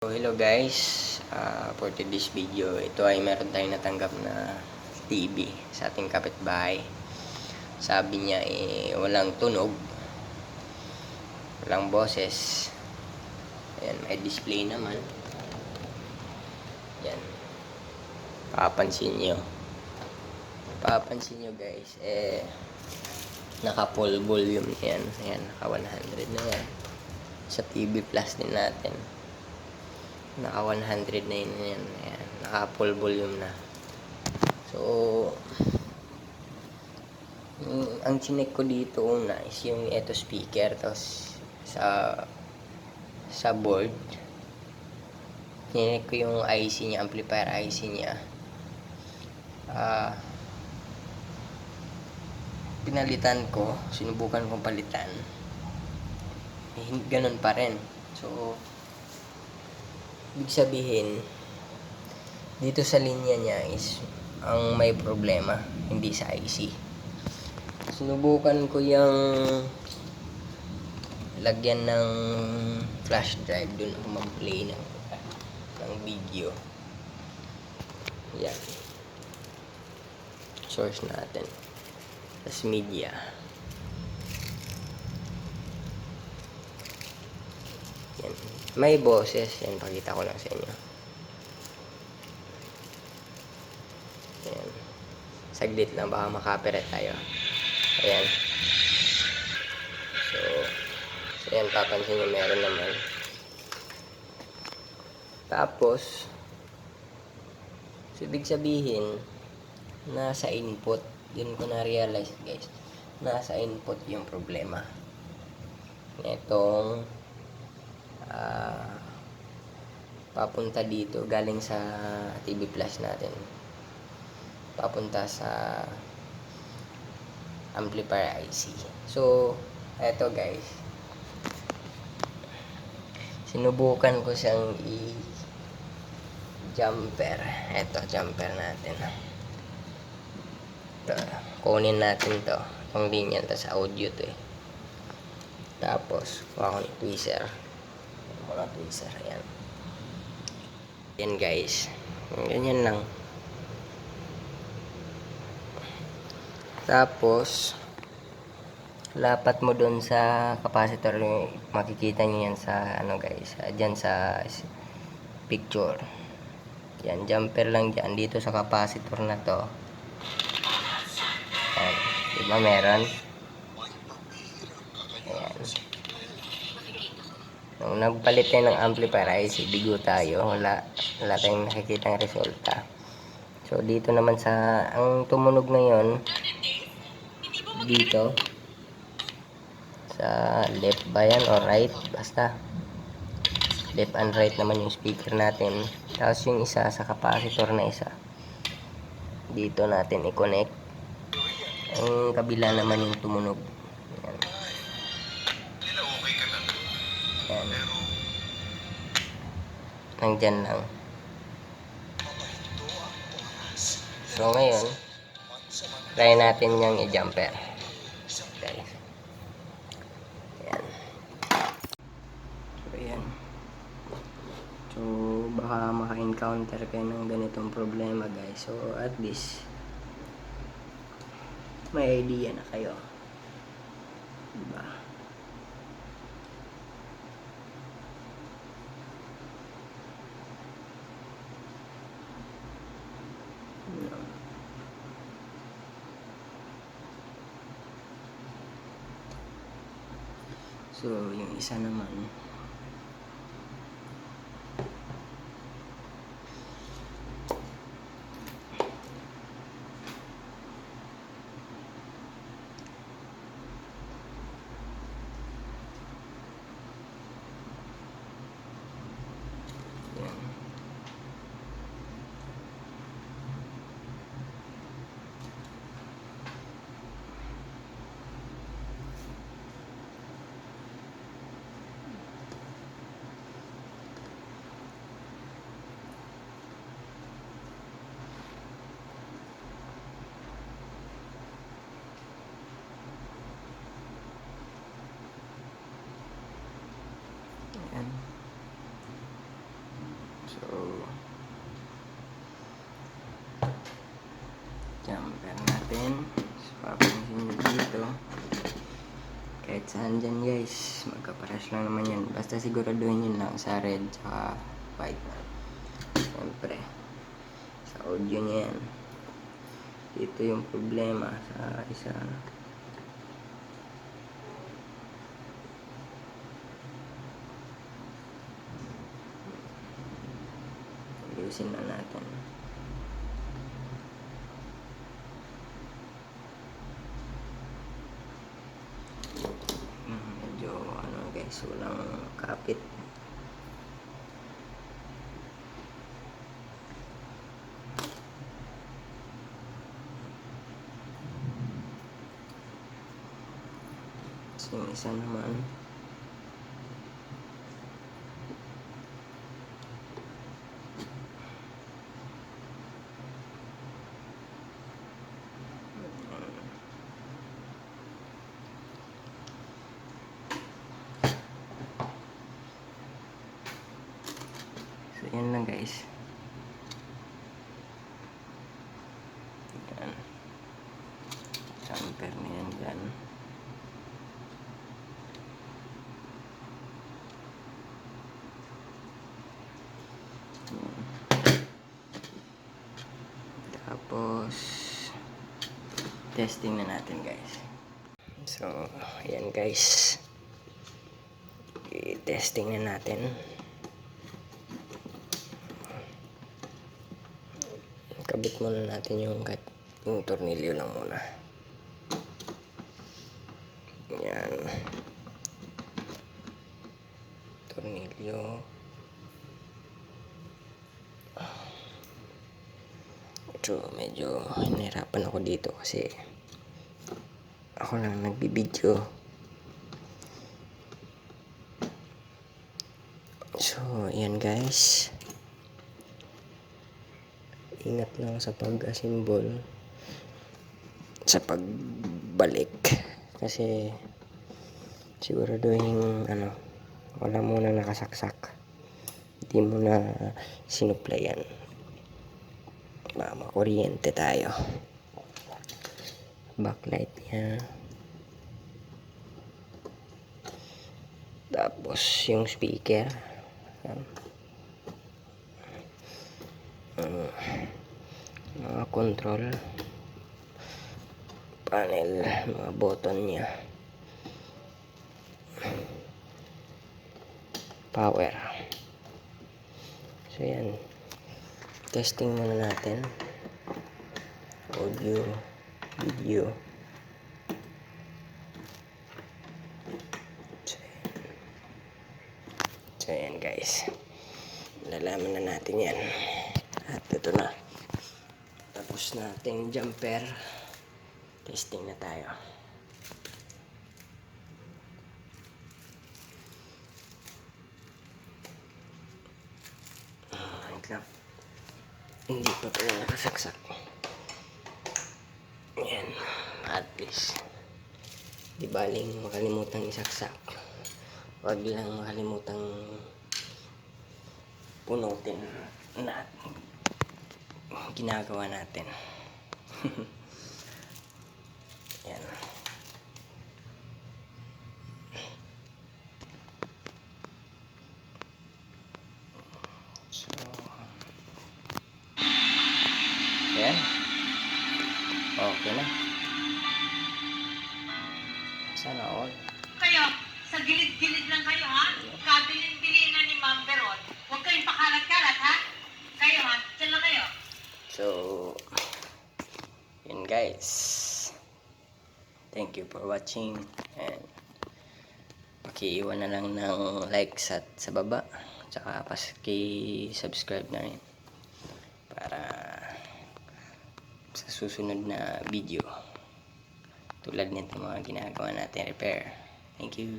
So, hello guys, for today's video, ito ay meron tayong natanggap na TV sa ating kapitbahay. Sabi niya walang tunog, walang boses. Ayan, may display naman. Ayan, papansin nyo guys, naka full volume yan. Ayan, naka 100 na yan sa TV Plus din natin. Naka 100 na yun yan. Ayan, naka full volume na. So, ang chinek ko dito una is yung eto speaker. Tapos, sa board, chinek ko yung IC niya, amplifier IC niya. Pinalitan ko, sinubukan kong palitan. Ganun pa rin. So, ibig sabihin, dito sa linya niya is ang may problema, hindi sa IC. Sinubukan ko yung lagyan ng flash drive, dun ako mag-play ng video. Yan. Source natin. Tapos media. Yan. May boses. Yan, pakita ko lang sa inyo. Ayan. Saglit lang, baka makapirate tayo. Ayan. So ayan, papansin nyo meron naman. Tapos, ibig sabihin, nasa input. Yun ko na-realize guys. Nasa input yung problema. Itong papunta dito, galing sa TV Plus natin, papunta sa amplifier IC. So, eto guys, sinubukan ko siyang i-jumper. Eto, jumper natin. Ito, kunin natin to, itong linya, tas audio to Tapos, kuha ko ng tweezer. Ayan. Yan guys, ganyan lang. Tapos, lapat mo doon sa capacitor. Makikita nyo yan sa guys, dyan sa picture. Yan, jumper lang dyan dito sa capacitor na to. Ayan, diba meron? Ayan. Nung nagpalit tayo ng amplifier IC, bigo tayo, wala tayong nakikitang resulta. So dito naman sa ang tumunog na yon, dito sa left ba yan or right, basta left and right naman yung speaker natin. Tapos yung isa sa capacitor na isa, dito natin i-connect. Ang kabila naman yung tumunog. Ayan. Nandyan lang. So ngayon, try natin yung i-jumper. Okay. Ayan. So ayan. So baka maka-encounter kayo ng ganitong problema guys. So at least may idea na kayo. Diba? So, yung isa naman, yan. So, jumper natin. So, papansin nyo dito. Kahit saan dyan guys, magkaparas lang naman yan. Basta siguraduhin yun lang sa red tsaka white. Siyempre, sa audio niya yan. Dito yung problema sa isa. Ayusin na natin. Medyo guys, walang kapit. So, yung isa naman so yan lang guys. Yan. Jumper na yan dyan. Tapos testing na natin guys. So ayan guys, i-testing na natin. Kabit muna natin yung tornilyo lang muna. Yan, tornilyo. So medyo hinirapan ako dito kasi ako lang nagbibideo. So ayan guys, ingat lang sa pag-assemble, sa pagbalik, kasi siguraduhin wala muna nakasaksak, hindi mo na sinuplayan, makuryente tayo. Backlight niya, tapos yung speaker, mga control panel, mga button niya, power. So yan, testing muna natin audio, video. So yan guys, lalaman na natin yan. At ito na, tapos nating jumper. Testing na tayo. Hindi pa pala nakasaksak. Yan, at least di baling makalimutang isaksak. Wag lang makalimutang punutin na ginagawa natin. Yan. So, yan. Okay na. Sana all. Kayo, sa gilid-gilid lang kayo, ha? Kabilin-bilin na ni Ma'am Beron. Huwag kayong pakalat-kalat, ha? Kayo, ha? Diyan lang kayo. So, yun guys. Thank you for watching. And pakiiwan na lang ng like sa baba. Tsaka paki-subscribe na rin. Para sa susunod na video. Tulad nito mga ginagawa natin repair. Thank you.